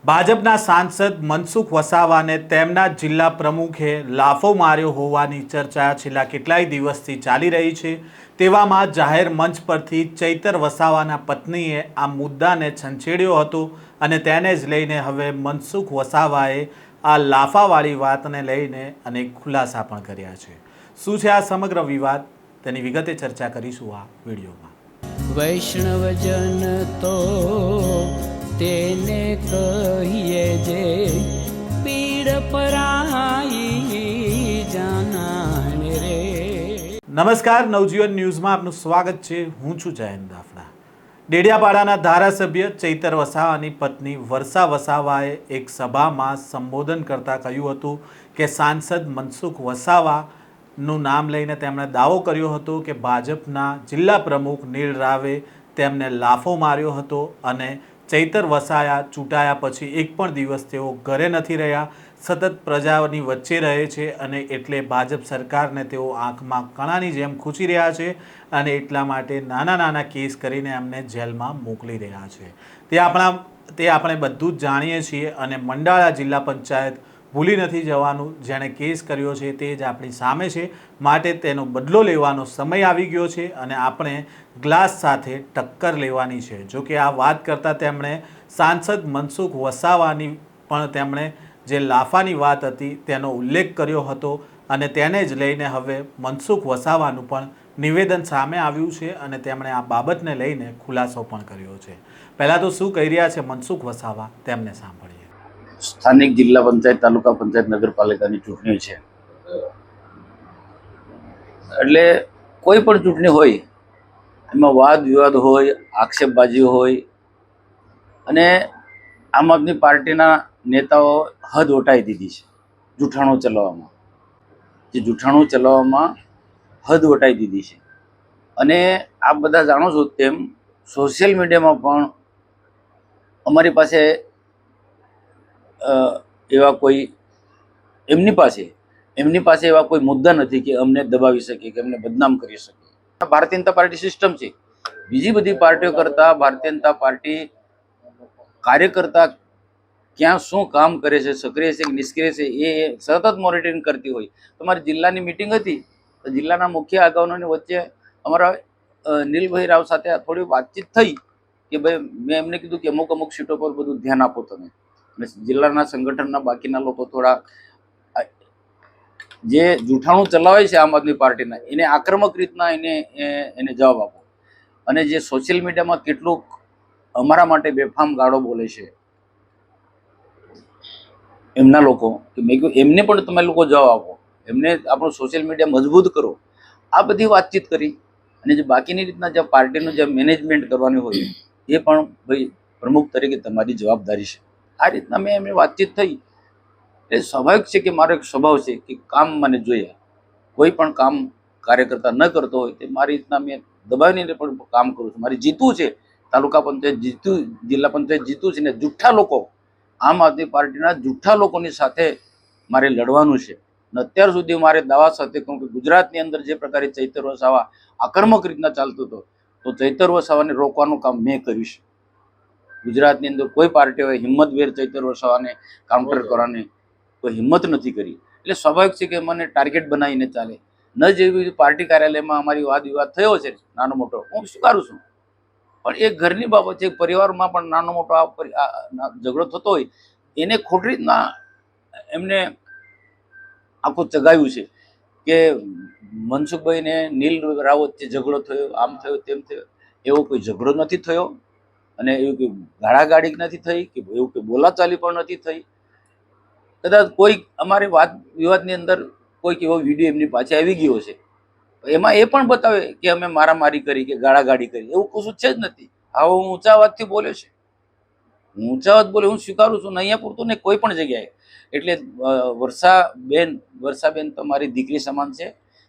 ભાજપના સાંસદ મનસુખ વસાવાને તેમના જિલ્લા પ્રમુખે લાફો માર્યો હોવાની ચર્ચા છેલ્લા કેટલાય દિવસથી ચાલી રહી છે। તેવામાં જાહેર મંચ પરથી ચૈતર વસાવાના પત્નીએ આ મુદ્દાને છંછેડ્યો હતો અને તેને જ લઈને હવે મનસુખ વસાવાએ આ લાફાવાળી વાતને લઈને અનેક ખુલાસા પણ કર્યા છે। શું છે આ સમગ્ર વિવાદ, તેની વિગતે ચર્ચા કરીશું આ વિડીયોમાં। વૈષ્ણવજન તો તેને કહીએ જે પીડ પરાઈ જાનાને રે। નમસ્કાર, નવજીવન ન્યૂઝમાં આપનું સ્વાગત છે। હું છું જયંત દાફડા। ડેડિયાપાડાના ધારાસભ્ય ચૈતર વસાવાની પત્ની વર્ષા વસાવાએ એક સભામાં સંબોધન કરતા કહ્યું હતું કે સાંસદ મનસુખ વસાવાનું નામ લઈને તેમણે દાવો કર્યો હતો કે ભાજપના જિલ્લા પ્રમુખ નીલ રાવે તેમને લાફો માર્યો હતો અને ચૈતર વસાયા ચૂંટાયા પછી એક પણ દિવસ તેઓ ઘરે નથી રહ્યા, સતત પ્રજાની વચ્ચે રહે છે અને એટલે ભાજપ સરકારને તેઓ આંખમાં કણાની જેમ ખૂંચી રહ્યા છે અને એટલા માટે નાના નાના કેસ કરીને એમને જેલમાં મોકલી રહ્યા છે। તે આપણે બધું જ જાણીએ છીએ અને મંડાળા જિલ્લા પંચાયત ભૂલી નથી જવાનું। જેણે કેસ કર્યો છે તે જ આપણી સામે છે, માટે તેનો બદલો લેવાનો સમય આવી ગયો છે અને આપણે ગ્લાસ સાથે ટક્કર લેવાની છે। જો કે આ વાત કરતાં તેમણે સાંસદ મનસુખ વસાવાની પણ તેમણે જે લાફાની વાત હતી તેનો ઉલ્લેખ કર્યો હતો અને તેને જ લઈને હવે મનસુખ વસાવાનું પણ નિવેદન સામે આવ્યું છે અને તેમણે આ બાબતને લઈને ખુલાસો પણ કર્યો છે। પહેલાં તો શું કહી રહ્યા છે મનસુખ વસાવા, તેમને સાંભળીએ। સ્થાનિક જિલ્લા પંચાયત, તાલુકા પંચાયત, નગરપાલિકાની ચૂંટણી છે એટલે કોઈ પણ ચૂંટણી હોય એમાં વાદ વિવાદ હોય, આક્ષેપબાજી હોય અને આમ આદમી પાર્ટીના નેતાઓ હદ વટાવી દીધી છે જૂઠાણું ચલાવવામાં। જે જૂઠાણું ચલાવવામાં હદ વટાવી દીધી છે અને આપ બધા જાણો છો તેમ સોશિયલ મીડિયામાં પણ અમારી પાસે એમની પાસે એવા કોઈ મુદ્દા નથી કે અમને દબાવી શકે, કે અમને બદનામ કરી શકે। ભારતીય જનતા પાર્ટી સિસ્ટમ છે, બીજી બધી પાર્ટીઓ કરતા ભારતીય જનતા પાર્ટી કાર્યકર્તા ક્યાં શું કામ કરે છે, સક્રિય છે કે નિષ્ક્રિય છે, એ સતત મોનિટરિંગ કરતી હોય। તમારી જિલ્લાની મિટિંગ હતી તો જિલ્લાના મુખ્ય આગેવાનોની વચ્ચે અમારા નીલભાઈ રાવ સાથે થોડી વાતચીત થઈ કે ભાઈ મેં એમને કીધું કે અમુક સીટો પર બધું ધ્યાન આપો તમે, અને જિલ્લાના સંગઠનના બાકીના લોકો થોડા જે જૂઠાણું ચલાવે છે આમ આદમી પાર્ટીના એને આક્રમક રીતના એને જવાબ આપો। અને જે સોશિયલ મીડિયામાં કેટલુંક અમારા માટે બેફામ ગાળો બોલે છે એમના લોકો, કે મેં કહ્યું એમને પણ તમે લોકો જવાબ આપો, એમને આપણું સોશિયલ મીડિયા મજબૂત કરો। આ બધી વાતચીત કરી અને જે બાકીની રીતના જે પાર્ટીનું જે મેનેજમેન્ટ કરવાની હોય એ પણ ભાઈ પ્રમુખ તરીકે તમારી જવાબદારી છે। આ રીતના મેં એમની વાતચીત થઈ। એ સ્વાભાવિક છે કે મારો એક સ્વભાવ છે કે કામ મને જોઈએ, કોઈ પણ કામ કાર્યકર્તા ન કરતો હોય તે મારી રીતના મેં દબાવીને પણ કામ કરું છું। મારી જીતવું છે, તાલુકા પંચાયત જીતવું, જિલ્લા પંચાયત જીતવું છે ને જુઠ્ઠા લોકો, આમ આદમી પાર્ટીના જુઠ્ઠા લોકોની સાથે મારે લડવાનું છે। અને અત્યાર સુધી મારે દાવા સાથે કહું કે ગુજરાતની અંદર જે પ્રકારે ચૈતર વસાવા આક્રમક રીતના ચાલતો હતો તો ચૈતર વસાવાને રોકવાનું કામ મેં કર્યું છે। ગુજરાતની અંદર કોઈ પાર્ટીઓએ હિંમતભેર ચૈતર વસાવાને કાઉન્ટર કરવાની કોઈ હિંમત નથી કરી। એટલે સ્વાભાવિક છે કે મને ટાર્ગેટ બનાવીને ચાલે। ન જેવી પાર્ટી કાર્યાલયમાં અમારી વાદ વિવાદ થયો છે નાનો મોટો, હું સ્વીકારું છું, પણ એ ઘરની બાબત છે, પરિવારમાં પણ નાનો મોટો આ ઝઘડો થતો હોય એને ખોટી રીતના એમને આખું ચગાવ્યું છે કે મનસુખભાઈને નીલ રાવ વચ્ચે ઝઘડો થયો, આમ થયો તેમ થયો। એવો કોઈ ઝઘડો નથી થયો અને એવું કોઈ ગાળાગાળી નથી થઈ કે એવું કોઈ બોલાચાલી પણ નથી થઈ। કદાચ કોઈ અમારી વાત વિવાદની અંદર કોઈક એવો વિડીયો એમની પાસે આવી ગયો છે, એમાં એ પણ બતાવે કે અમે મારામારી કરી કે ગાળાગાળી કરી, એવું કશું છે જ નથી। આવો હું ઊંચા અવાજથી બોલ્યો છે, ઊંચા અવાજ બોલે, હું સ્વીકારું છું, અહીંયા પૂરતું ને કોઈ પણ જગ્યાએ। એટલે વર્ષાબેન તો મારી દીકરી સમાન છે,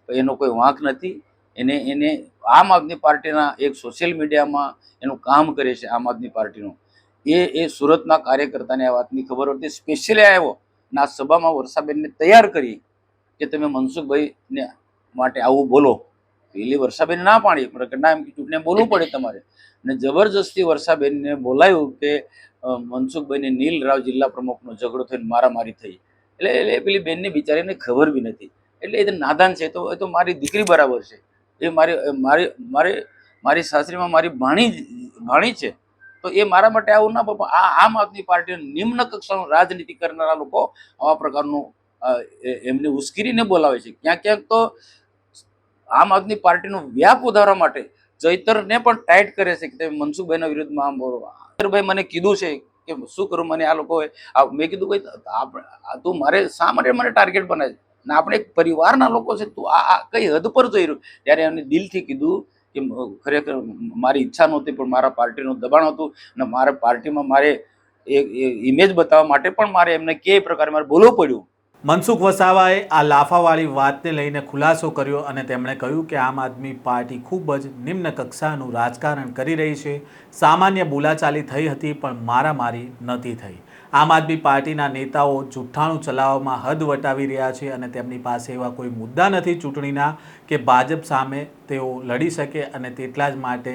એનો કોઈ વાંક નથી। એને આમ આદમી પાર્ટીના એક સોશિયલ મીડિયામાં એનું કામ કરે છે આમ આદમી પાર્ટીનું, એ સુરતના કાર્યકર્તાને આ વાતની ખબર હતી, સ્પેશિયલી આવ્યો અને આ સભામાં વર્ષાબેનને તૈયાર કરી કે તમે મનસુખભાઈને માટે આવું બોલો। પેલી વર્ષાબેન ના પાડી, ના એમ ચૂંટણી બોલવું પડે તમારે, અને જબરજસ્તી વર્ષાબેનને બોલાયું કે મનસુખભાઈને નીલ રાવ જિલ્લા પ્રમુખનો ઝઘડો થઈને મારામારી થઈ, એટલે એ પેલી બેનની બિચારીને ખબર બી નથી. એટલે એ તો નાદાન છે, એ તો મારી દીકરી બરાબર છે. એ મારી સાસરીમાં મારી ભાણી છે, તો એ મારા માટે આવું ના પણ આ આમ આદમી પાર્ટી નિમ્ન કક્ષાનું રાજનીતિ કરનારા લોકો આવા પ્રકારનું એમને ઉશ્કેરીને બોલાવે છે. ક્યાંક તો આમ આદમી પાર્ટીનો વ્યાપ વધારવા માટે ચૈતરને પણ ટાઈટ કરે છે કે તમે મનસુખભાઈના વિરુદ્ધમાં આમ બોલો. ચૈતરભાઈ મને કીધું છે કે શું કરું, મને આ લોકોએ મેં કીધું ભાઈ તું મારે શા માટે મને ટાર્ગેટ બનાવે છે, ને આપણે એક પરિવારના લોકો છે, તું આ કઈ હદ પર જઈ રહ્યું. ત્યારે એમને દિલથી કીધું કે ખરેખર મારી ઈચ્છા નહોતી, પણ મારા પાર્ટીનું દબાણ હતું અને મારા પાર્ટીમાં મારે ઇમેજ બતાવવા માટે પણ મારે એમને કઈ પ્રકારે મારે બોલવું પડ્યું. મનસુખ વસાવાએ આ લાફાવાળી વાતને લઈને ખુલાસો કર્યો અને તેમણે કહ્યું કે આમ આદમી પાર્ટી ખૂબ જ નિમ્ન કક્ષાનું રાજકારણ કરી રહી છે. સામાન્ય બોલાચાલી થઈ હતી પણ મારામારી નથી થઈ. આમ આદમી પાર્ટીના નેતાઓ જુઠ્ઠાણું ચલાવવામાં હદ વટાવી રહ્યા છે અને તેમની પાસે એવા કોઈ મુદ્દા નથી ચૂંટણીના કે ભાજપ સામે તેઓ લડી શકે, અને તેટલા જ માટે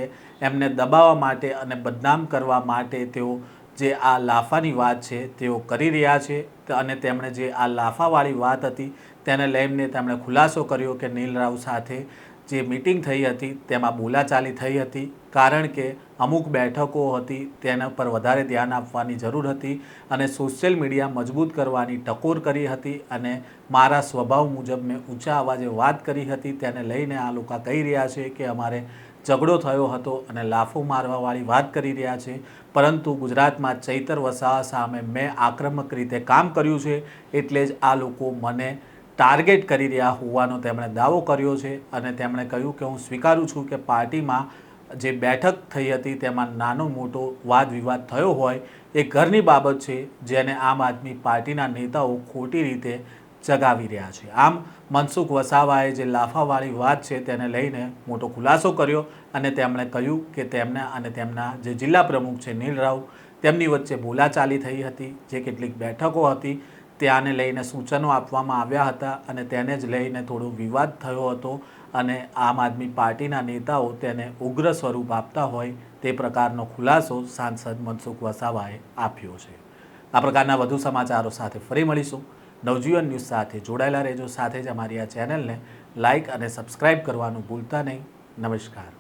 એમને દબાવવા માટે અને બદનામ કરવા માટે તેઓ જે આ લાફાની વાત છે તેઓ કરી રહ્યા છે. અને તેમણે જે આ લાફાવાળી વાત હતી તેને લઈને તેમણે ખુલાસો કર્યો કે નીલ રાવ સાથે જે મિટિંગ થઈ હતી તેમાં બોલાચાલી થઈ હતી, કારણ કે અમુક બેઠકો હતી તેના પર વધારે ધ્યાન આપવાની જરૂર હતી અને સોશિયલ મીડિયા મજબૂત કરવાની ટકોર કરી હતી, અને મારા સ્વભાવ મુજબ મેં ઊંચા અવાજે વાત કરી હતી. તેને લઈને આ લોકો કહી રહ્યા છે કે અમારે ઝઘડો થયો હતો અને લાફો મારવાવાળી વાત કરી રહ્યા છે, પરંતુ ગુજરાતમાં ચૈતર વસાવા સામે મેં આક્રમક રીતે કામ કર્યું છે, એટલે જ આ લોકો મને ટાર્ગેટ કરી રહ્યા હોવાનો તેમણે દાવો કર્યો છે. અને તેમણે કહ્યું કે હું સ્વીકારું છું કે પાર્ટીમાં જે બેઠક થઈ હતી તેમાં નાનો મોટો વાદ વિવાદ થયો હોય એ ઘરની બાબત છે, જેને આમ આદમી પાર્ટીના નેતાઓ ખોટી રીતે જગાવી રહ્યા છે. આમ મનસુખ વસાવાએ જે લાફાવાળી વાત છે તેને લઈને મોટો ખુલાસો કર્યો અને તેમણે કહ્યું કે તેમના અને તેમના જે જિલ્લા પ્રમુખ છે નીલ રાવ, તેમની વચ્ચે બોલાચાલી થઈ હતી. જે કેટલીક બેઠકો હતી ત્યાંને લઈને સૂચનો આપવામાં આવ્યા હતા અને તેને જ લઈને થોડો વિવાદ થયો હતો, અને આમ આદમી પાર્ટીના નેતાઓ તેને ઉગ્ર સ્વરૂપ આપતા હોય તે પ્રકારનો ખુલાસો સાંસદ મનસુખ વસાવાએ આપ્યો છે. આ પ્રકારના વધુ સમાચારો સાથે ફરી મળીશું. નવજીવન ન્યૂઝ સાથે જોડાયેલા રહેજો. સાથે જ અમારી આ ચેનલને લાઇક અને સબસ્ક્રાઇબ કરવાનું ભૂલતા નહીં. નમસ્કાર.